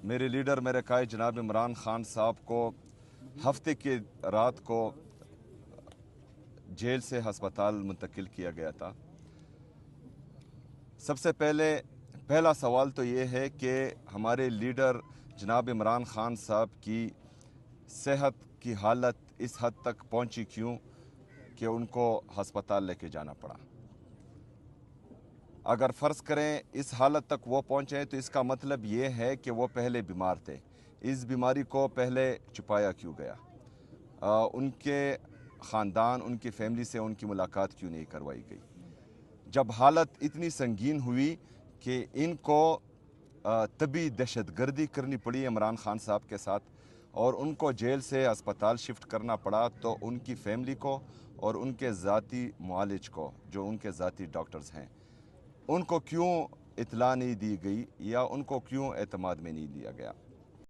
میرے لیڈر میرے قائد جناب عمران خان صاحب کو ہفتے کی رات کو جیل سے ہسپتال منتقل کیا گیا تھا۔ سب سے پہلا سوال تو یہ ہے کہ ہمارے لیڈر جناب عمران خان صاحب کی صحت کی حالت اس حد تک پہنچی کیوں کہ ان کو ہسپتال لے کے جانا پڑا۔ اگر فرض کریں اس حالت تک وہ پہنچے تو اس کا مطلب یہ ہے کہ وہ پہلے بیمار تھے۔ اس بیماری کو پہلے چھپایا کیوں گیا؟ ان کے خاندان، ان کی فیملی سے ان کی ملاقات کیوں نہیں کروائی گئی؟ جب حالت اتنی سنگین ہوئی کہ ان کو طبی دہشت گردی کرنی پڑی عمران خان صاحب کے ساتھ اور ان کو جیل سے ہسپتال شفٹ کرنا پڑا، تو ان کی فیملی کو اور ان کے ذاتی معالج کو، جو ان کے ذاتی ڈاکٹرز ہیں، ان کو کیوں اطلاع نہیں دی گئی یا ان کو کیوں اعتماد میں نہیں لیا گیا؟